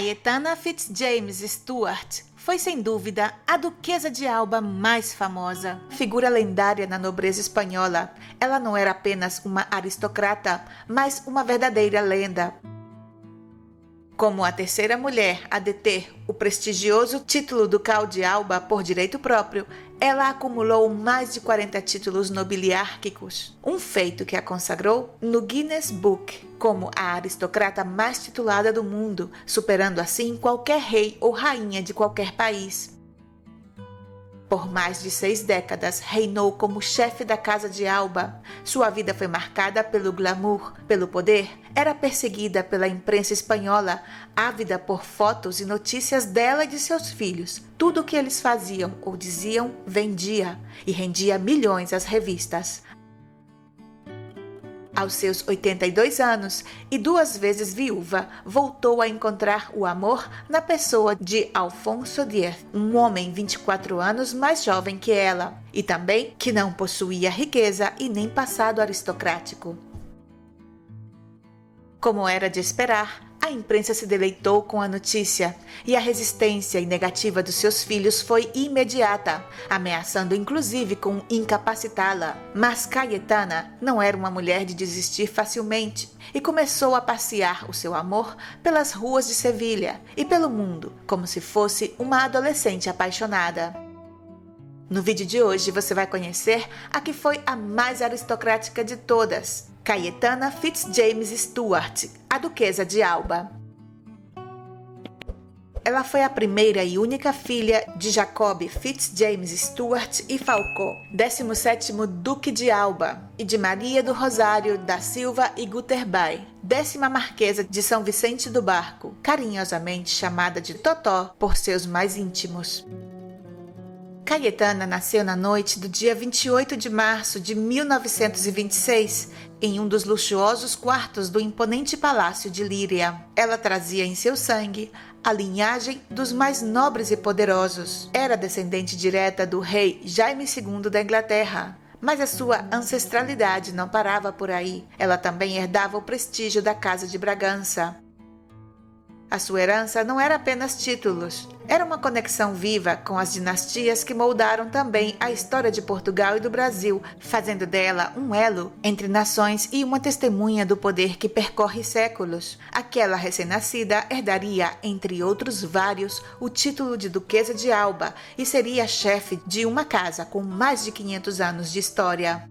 Cayetana Fitzjames Stuart foi sem dúvida a duquesa de Alba mais famosa. Figura lendária na nobreza espanhola, ela não era apenas uma aristocrata, mas uma verdadeira lenda. Como a terceira mulher a deter o prestigioso título ducal de Alba por direito próprio, ela acumulou mais de 40 títulos nobiliárquicos, um feito que a consagrou no Guinness Book como a aristocrata mais titulada do mundo, superando assim qualquer rei ou rainha de qualquer país. Por mais de 6 décadas, reinou como chefe da Casa de Alba. Sua vida foi marcada pelo glamour, pelo poder. Era perseguida pela imprensa espanhola, ávida por fotos e notícias dela e de seus filhos. Tudo o que eles faziam ou diziam vendia e rendia milhões às revistas. Aos seus 82 anos e 2 vezes viúva, voltou a encontrar o amor na pessoa de Alfonso X, um homem 24 anos mais jovem que ela, e também que não possuía riqueza e nem passado aristocrático. Como era de esperar, a imprensa se deleitou com a notícia e a resistência e negativa dos seus filhos foi imediata, ameaçando inclusive com incapacitá-la. Mas Cayetana não era uma mulher de desistir facilmente e começou a passear o seu amor pelas ruas de Sevilha e pelo mundo, como se fosse uma adolescente apaixonada. No vídeo de hoje você vai conhecer a que foi a mais aristocrática de todas, Cayetana Fitzjames Stuart, a duquesa de Alba. Ela foi a primeira e única filha de Jacob Fitzjames Stuart e Falcó, 17º Duque de Alba, e de Maria do Rosário da Silva e Guterbay, 10ª Marquesa de São Vicente do Barco, carinhosamente chamada de Totó por seus mais íntimos. Cayetana nasceu na noite do dia 28 de março de 1926, em um dos luxuosos quartos do imponente palácio de Líria. Ela trazia em seu sangue a linhagem dos mais nobres e poderosos. Era descendente direta do rei Jaime II da Inglaterra. Mas a sua ancestralidade não parava por aí. Ela também herdava o prestígio da Casa de Bragança. A sua herança não era apenas títulos, era uma conexão viva com as dinastias que moldaram também a história de Portugal e do Brasil, fazendo dela um elo entre nações e uma testemunha do poder que percorre séculos. Aquela recém-nascida herdaria, entre outros vários, o título de Duquesa de Alba e seria chefe de uma casa com mais de 500 anos de história.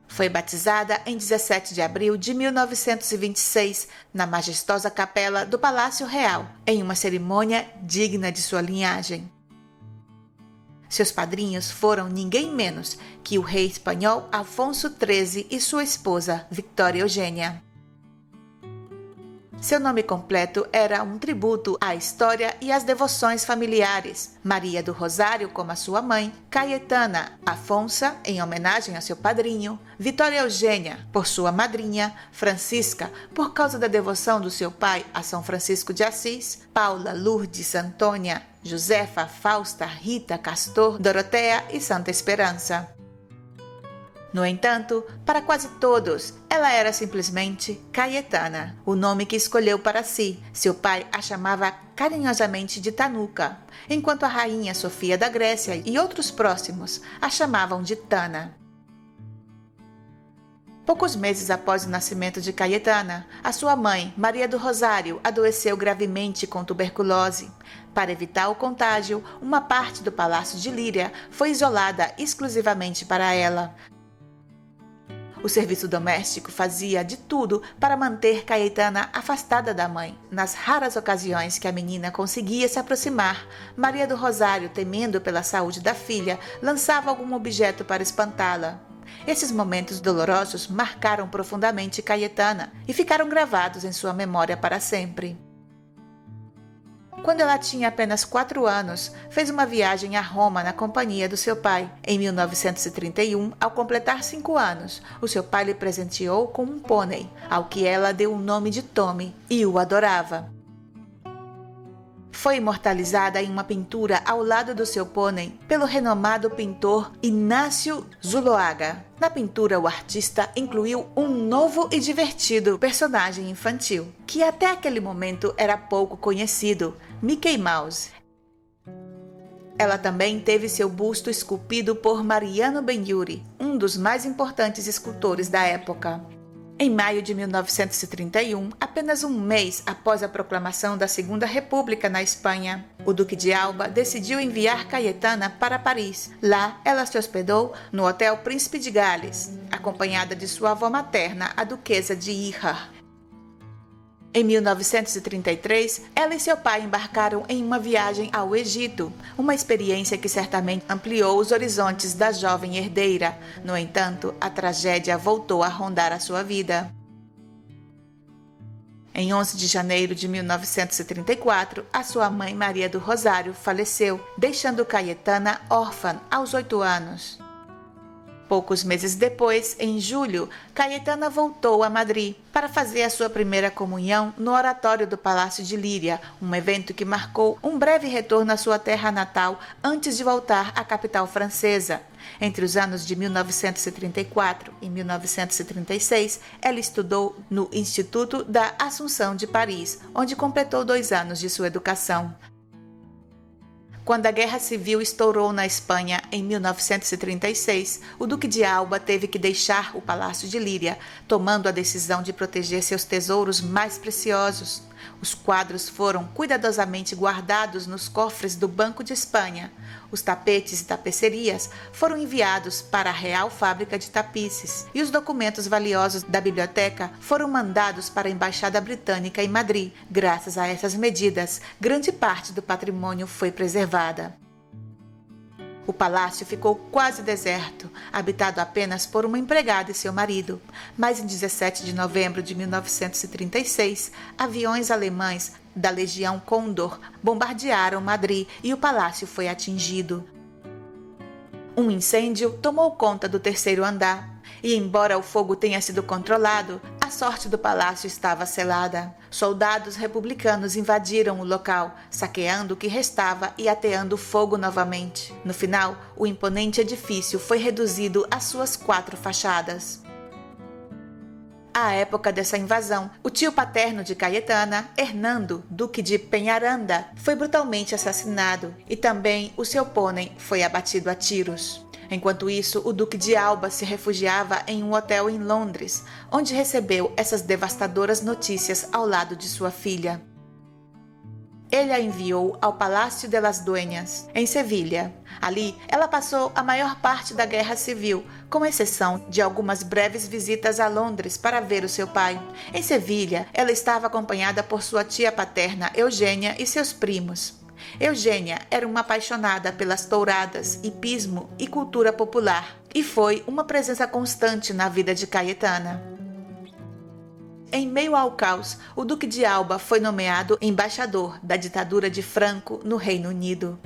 Foi batizada em 17 de abril de 1926, na majestosa capela do Palácio Real, em uma cerimônia digna de sua linhagem. Seus padrinhos foram ninguém menos que o rei espanhol Afonso XIII e sua esposa, Victoria Eugênia. Seu nome completo era um tributo à história e às devoções familiares. Maria do Rosário, como a sua mãe, Cayetana Afonsa, em homenagem a seu padrinho, Vitória Eugênia, por sua madrinha, Francisca, por causa da devoção do seu pai a São Francisco de Assis, Paula, Lourdes, Antônia, Josefa, Fausta, Rita, Castor, Doroteia e Santa Esperança. No entanto, para quase todos, ela era simplesmente Cayetana, o nome que escolheu para si. Seu pai a chamava carinhosamente de Tanuca, enquanto a rainha Sofia da Grécia e outros próximos a chamavam de Tana. Poucos meses após o nascimento de Cayetana, a sua mãe, Maria do Rosário, adoeceu gravemente com tuberculose. Para evitar o contágio, uma parte do Palácio de Líria foi isolada exclusivamente para ela. O serviço doméstico fazia de tudo para manter Cayetana afastada da mãe. Nas raras ocasiões que a menina conseguia se aproximar, Maria do Rosário, temendo pela saúde da filha, lançava algum objeto para espantá-la. Esses momentos dolorosos marcaram profundamente Cayetana e ficaram gravados em sua memória para sempre. Quando ela tinha apenas 4 anos, fez uma viagem a Roma na companhia do seu pai. Em 1931, ao completar 5 anos, o seu pai lhe presenteou com um pônei, ao que ela deu o nome de Tommy, e o adorava. foi imortalizada em uma pintura ao lado do seu pônei pelo renomado pintor Inácio Zuloaga. Na pintura, o artista incluiu um novo e divertido personagem infantil, que até aquele momento era pouco conhecido, Mickey Mouse. Ela também teve seu busto esculpido por Mariano Benjuri, um dos mais importantes escultores da época. Em maio de 1931, apenas um mês após a proclamação da Segunda República na Espanha, o Duque de Alba decidiu enviar Cayetana para Paris. Lá, ela se hospedou no Hotel Príncipe de Gales, acompanhada de sua avó materna, a Duquesa de Híjar. Em 1933, ela e seu pai embarcaram em uma viagem ao Egito, uma experiência que certamente ampliou os horizontes da jovem herdeira. No entanto, a tragédia voltou a rondar a sua vida. Em 11 de janeiro de 1934, a sua mãe Maria do Rosário faleceu, deixando Cayetana órfã aos 8 anos. Poucos meses depois, em julho, Cayetana voltou a Madrid para fazer a sua primeira comunhão no oratório do Palácio de Líria, um evento que marcou um breve retorno à sua terra natal antes de voltar à capital francesa. Entre os anos de 1934 e 1936, ela estudou no Instituto da Assunção de Paris, onde completou 2 anos de sua educação. Quando a Guerra Civil estourou na Espanha em 1936, o Duque de Alba teve que deixar o Palácio de Líria, tomando a decisão de proteger seus tesouros mais preciosos. Os quadros foram cuidadosamente guardados nos cofres do Banco de Espanha. Os tapetes e tapeçarias foram enviados para a Real Fábrica de Tapices e os documentos valiosos da biblioteca foram mandados para a Embaixada Britânica em Madrid. Graças a essas medidas, grande parte do patrimônio foi preservada. O palácio ficou quase deserto, habitado apenas por uma empregada e seu marido. Mas em 17 de novembro de 1936, aviões alemães da Legião Condor bombardearam Madrid e o palácio foi atingido. Um incêndio tomou conta do 3º andar. E embora o fogo tenha sido controlado, a sorte do palácio estava selada. Soldados republicanos invadiram o local, saqueando o que restava e ateando fogo novamente. No final, o imponente edifício foi reduzido às suas 4 fachadas. À época dessa invasão, o tio paterno de Cayetana, Hernando, duque de Peñaranda, foi brutalmente assassinado e também o seu pônei foi abatido a tiros. Enquanto isso, o Duque de Alba se refugiava em um hotel em Londres, onde recebeu essas devastadoras notícias ao lado de sua filha. Ele a enviou ao Palácio de las Dueñas, em Sevilha. Ali, ela passou a maior parte da Guerra Civil, com exceção de algumas breves visitas a Londres para ver o seu pai. Em Sevilha, ela estava acompanhada por sua tia paterna, Eugênia, e seus primos. Eugênia era uma apaixonada pelas touradas, hipismo e cultura popular, e foi uma presença constante na vida de Cayetana. Em meio ao caos, o Duque de Alba foi nomeado embaixador da ditadura de Franco no Reino Unido.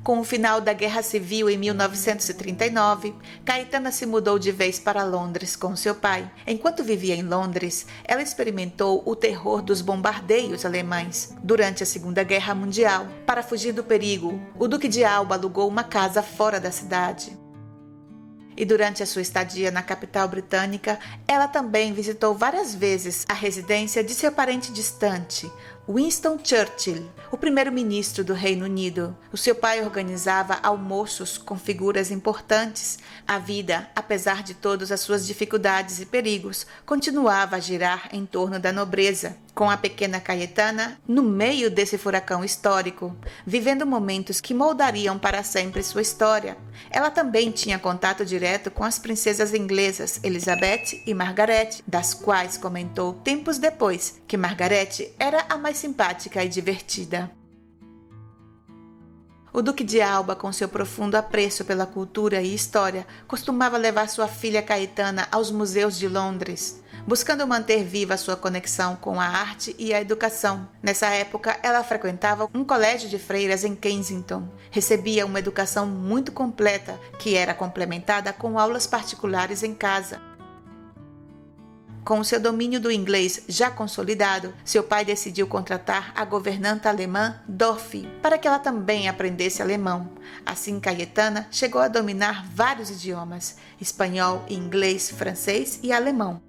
Com o final da Guerra Civil em 1939, Cayetana se mudou de vez para Londres com seu pai. Enquanto vivia em Londres, ela experimentou o terror dos bombardeios alemães durante a Segunda Guerra Mundial. Para fugir do perigo, o Duque de Alba alugou uma casa fora da cidade. E durante a sua estadia na capital britânica, ela também visitou várias vezes a residência de seu parente distante, Winston Churchill, o primeiro-ministro do Reino Unido. O seu pai organizava almoços com figuras importantes. A vida, apesar de todas as suas dificuldades e perigos, continuava a girar em torno da nobreza, com a pequena Cayetana no meio desse furacão histórico, vivendo momentos que moldariam para sempre sua história. Ela também tinha contato direto com as princesas inglesas Elizabeth e Margaret, das quais comentou tempos depois que Margaret era a mais simpática e divertida. O Duque de Alba, com seu profundo apreço pela cultura e história, costumava levar sua filha Cayetana aos museus de Londres, buscando manter viva sua conexão com a arte e a educação. Nessa época, ela frequentava um colégio de freiras em Kensington. Recebia uma educação muito completa, que era complementada com aulas particulares em casa. Com seu domínio do inglês já consolidado, seu pai decidiu contratar a governanta alemã Dorothy para que ela também aprendesse alemão. Assim, Cayetana chegou a dominar vários idiomas: espanhol, inglês, francês e alemão.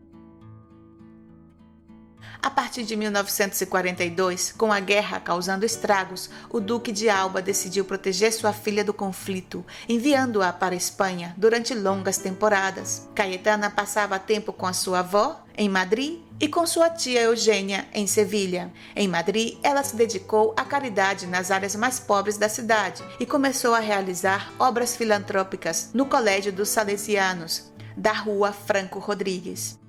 A partir de 1942, com a guerra causando estragos, o Duque de Alba decidiu proteger sua filha do conflito, enviando-a para a Espanha durante longas temporadas. Cayetana passava tempo com a sua avó, em Madrid, e com sua tia Eugênia, em Sevilha. Em Madrid, ela se dedicou à caridade nas áreas mais pobres da cidade e começou a realizar obras filantrópicas no Colégio dos Salesianos, da Rua Franco Rodrigues.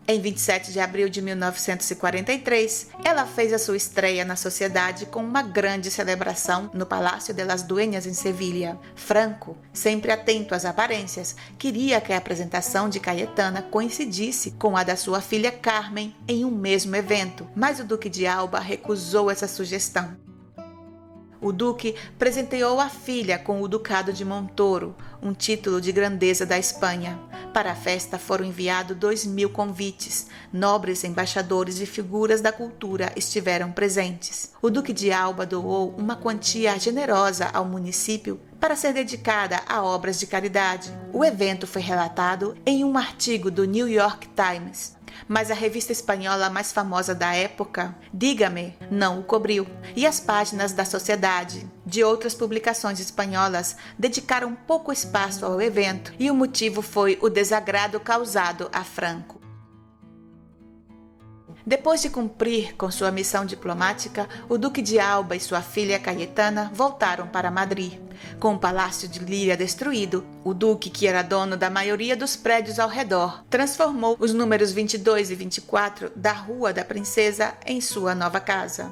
Em 27 de abril de 1943, ela fez a sua estreia na sociedade com uma grande celebração no Palácio de las Dueñas, em Sevilha. Franco, sempre atento às aparências, queria que a apresentação de Cayetana coincidisse com a da sua filha Carmen em um mesmo evento, mas o Duque de Alba recusou essa sugestão. O duque presenteou a filha com o Ducado de Montoro, um título de grandeza da Espanha. Para a festa foram enviados 2.000 convites. Nobres, embaixadores e figuras da cultura estiveram presentes. O Duque de Alba doou uma quantia generosa ao município para ser dedicada a obras de caridade. O evento foi relatado em um artigo do New York Times, mas a revista espanhola mais famosa da época, Dígame, não o cobriu, e as páginas da Sociedade de outras publicações espanholas dedicaram pouco espaço ao evento, e o motivo foi o desagrado causado a Franco. Depois de cumprir com sua missão diplomática, o Duque de Alba e sua filha Cayetana voltaram para Madrid. Com o Palácio de Liria destruído, o duque, que era dono da maioria dos prédios ao redor, transformou os números 22 e 24 da Rua da Princesa em sua nova casa.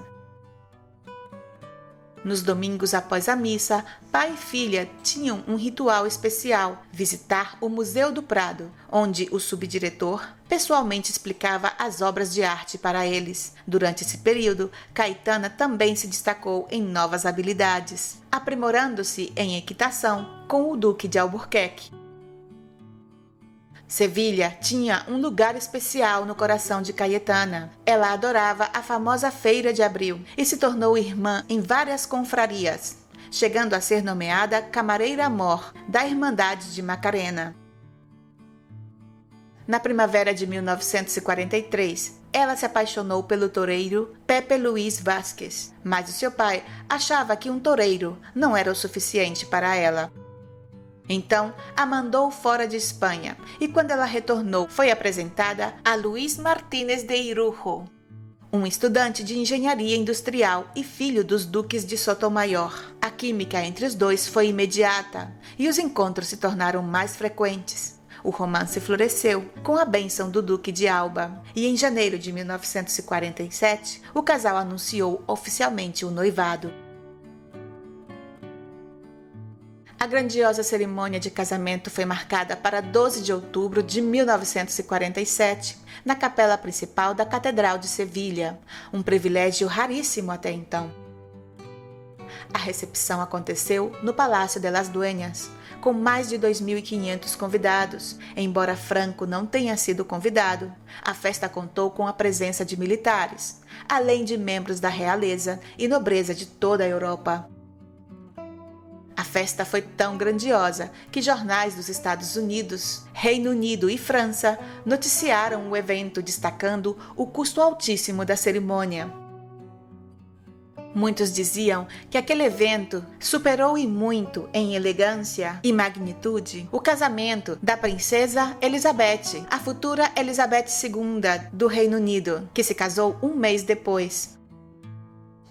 Nos domingos após a missa, pai e filha tinham um ritual especial: visitar o Museu do Prado, onde o subdiretor pessoalmente explicava as obras de arte para eles. Durante esse período, Cayetana também se destacou em novas habilidades, aprimorando-se em equitação com o Duque de Albuquerque. Sevilha tinha um lugar especial no coração de Cayetana. Ela adorava a famosa Feira de Abril e se tornou irmã em várias confrarias, chegando a ser nomeada Camareira-mor da Irmandade de Macarena. Na primavera de 1943, ela se apaixonou pelo toureiro Pepe Luís Vázquez, mas o seu pai achava que um toureiro não era o suficiente para ela. Então, a mandou fora de Espanha, e quando ela retornou, foi apresentada a Luís Martínez de Irujo, um estudante de engenharia industrial e filho dos duques de Sotomayor. A química entre os dois foi imediata, e os encontros se tornaram mais frequentes. O romance floresceu com a bênção do Duque de Alba, e em janeiro de 1947, o casal anunciou oficialmente o noivado. A grandiosa cerimônia de casamento foi marcada para 12 de outubro de 1947, na capela principal da Catedral de Sevilha, um privilégio raríssimo até então. A recepção aconteceu no Palácio de las Dueñas, com mais de 2.500 convidados. Embora Franco não tenha sido convidado, a festa contou com a presença de militares, além de membros da realeza e nobreza de toda a Europa. A festa foi tão grandiosa que jornais dos Estados Unidos, Reino Unido e França noticiaram o evento, destacando o custo altíssimo da cerimônia. Muitos diziam que aquele evento superou e muito em elegância e magnitude o casamento da princesa Elizabeth, a futura Elizabeth II do Reino Unido, que se casou um mês depois.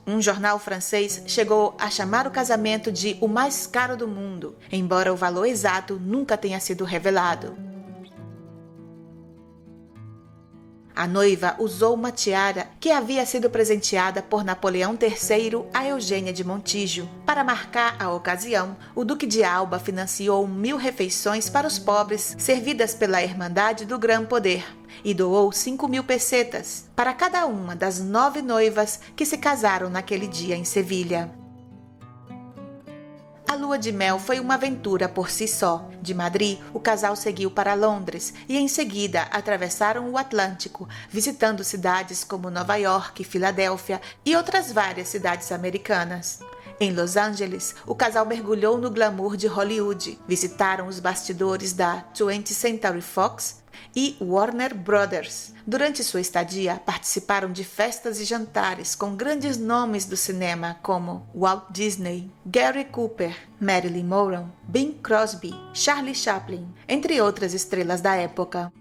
Um jornal francês chegou a chamar o casamento de o mais caro do mundo, embora o valor exato nunca tenha sido revelado. A noiva usou uma tiara que havia sido presenteada por Napoleão III a Eugênia de Montijo. Para marcar a ocasião, o Duque de Alba financiou 1.000 refeições para os pobres, servidas pela Irmandade do Gran Poder, e doou 5.000 pesetas para cada uma das 9 noivas que se casaram naquele dia em Sevilha. A lua de mel foi uma aventura por si só. De Madrid, o casal seguiu para Londres e em seguida atravessaram o Atlântico, visitando cidades como Nova York, Filadélfia e outras várias cidades americanas. Em Los Angeles, o casal mergulhou no glamour de Hollywood, visitaram os bastidores da 20th Century Fox e Warner Brothers. Durante sua estadia, participaram de festas e jantares com grandes nomes do cinema como Walt Disney, Gary Cooper, Marilyn Monroe, Bing Crosby, Charlie Chaplin, entre outras estrelas da época.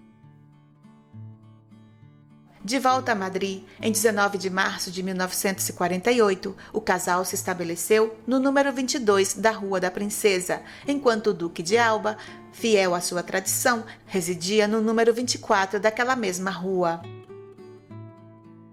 De volta a Madrid, em 19 de março de 1948, o casal se estabeleceu no número 22 da Rua da Princesa, enquanto o Duque de Alba, fiel à sua tradição, residia no número 24 daquela mesma rua.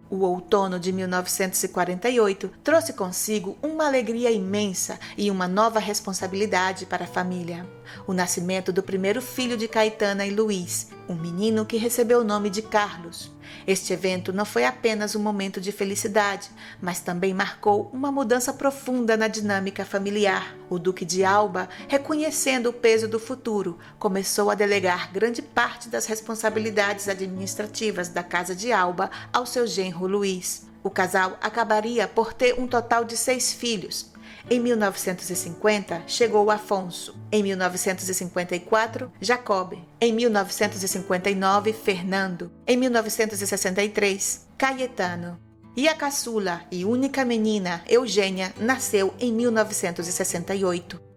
O outono de 1948 trouxe consigo uma alegria imensa e uma nova responsabilidade para a família. O nascimento do primeiro filho de Caetana e Luiz, um menino que recebeu o nome de Carlos. Este evento não foi apenas um momento de felicidade, mas também marcou uma mudança profunda na dinâmica familiar. O Duque de Alba, reconhecendo o peso do futuro, começou a delegar grande parte das responsabilidades administrativas da Casa de Alba ao seu genro Luiz. O casal acabaria por ter um total de 6 filhos. Em 1950, chegou Afonso. Em 1954, Jacob. Em 1959, Fernando. Em 1963, Cayetano. E a caçula e única menina, Eugênia, nasceu em 1968.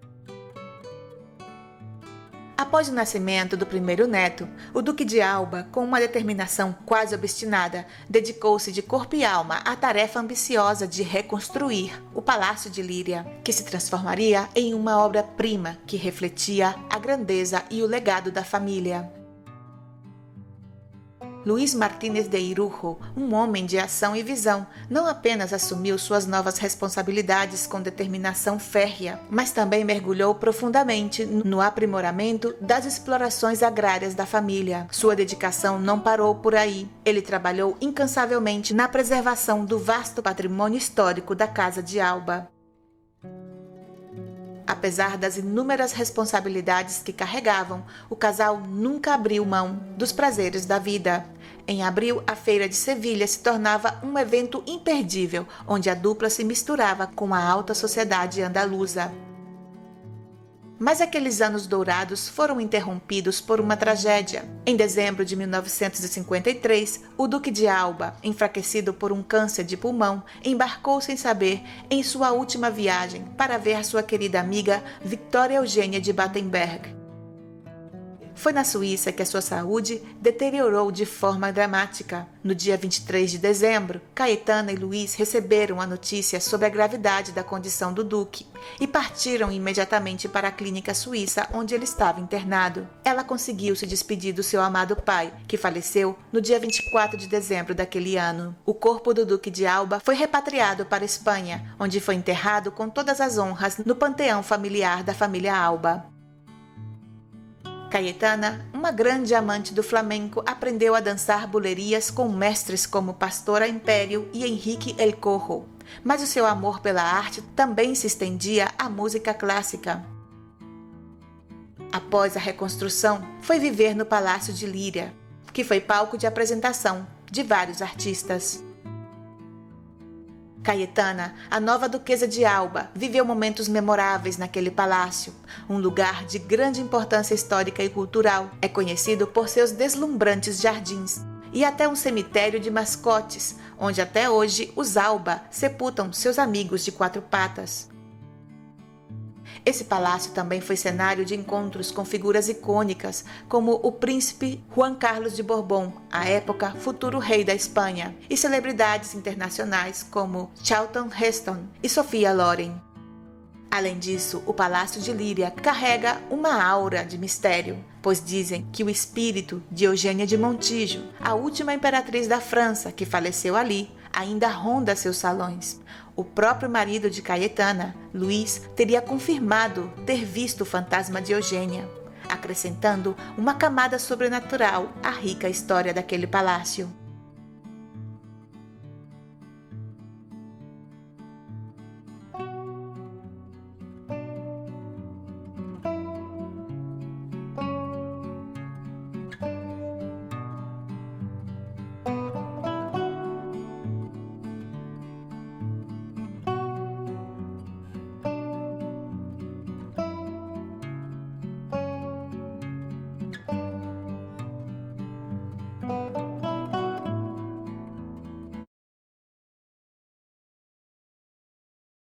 Após o nascimento do primeiro neto, o Duque de Alba, com uma determinação quase obstinada, dedicou-se de corpo e alma à tarefa ambiciosa de reconstruir o Palácio de Líria, que se transformaria em uma obra-prima que refletia a grandeza e o legado da família. Luiz Martínez de Irujo, um homem de ação e visão, não apenas assumiu suas novas responsabilidades com determinação férrea, mas também mergulhou profundamente no aprimoramento das explorações agrárias da família. Sua dedicação não parou por aí. Ele trabalhou incansavelmente na preservação do vasto patrimônio histórico da Casa de Alba. Apesar das inúmeras responsabilidades que carregavam, o casal nunca abriu mão dos prazeres da vida. Em abril, a Feira de Sevilha se tornava um evento imperdível, onde a dupla se misturava com a alta sociedade andaluza. Mas aqueles anos dourados foram interrompidos por uma tragédia. Em dezembro de 1953, o Duque de Alba, enfraquecido por um câncer de pulmão, embarcou sem saber em sua última viagem para ver sua querida amiga Victoria Eugênia de Battenberg. Foi na Suíça que a sua saúde deteriorou de forma dramática. No dia 23 de dezembro, Caetana e Luiz receberam a notícia sobre a gravidade da condição do Duque e partiram imediatamente para a clínica suíça onde ele estava internado. Ela conseguiu se despedir do seu amado pai, que faleceu no dia 24 de dezembro daquele ano. O corpo do Duque de Alba foi repatriado para a Espanha, onde foi enterrado com todas as honras no panteão familiar da família Alba. Cayetana, uma grande amante do flamenco, aprendeu a dançar bulerias com mestres como Pastora Império e Enrique El Corro, mas o seu amor pela arte também se estendia à música clássica. Após a reconstrução, foi viver no Palácio de Líria, que foi palco de apresentação de vários artistas. Cayetana, a nova duquesa de Alba, viveu momentos memoráveis naquele palácio. Um lugar de grande importância histórica e cultural. É conhecido por seus deslumbrantes jardins e até um cemitério de mascotes, onde até hoje os Alba sepultam seus amigos de 4 patas. Esse palácio também foi cenário de encontros com figuras icônicas, como o príncipe Juan Carlos de Borbón, à época futuro rei da Espanha, e celebridades internacionais como Charlton Heston e Sophia Loren. Além disso, o Palácio de Líria carrega uma aura de mistério, pois dizem que o espírito de Eugênia de Montijo, a última imperatriz da França que faleceu ali, ainda ronda seus salões. O próprio marido de Cayetana, Luiz, teria confirmado ter visto o fantasma de Eugênia, acrescentando uma camada sobrenatural à rica história daquele palácio.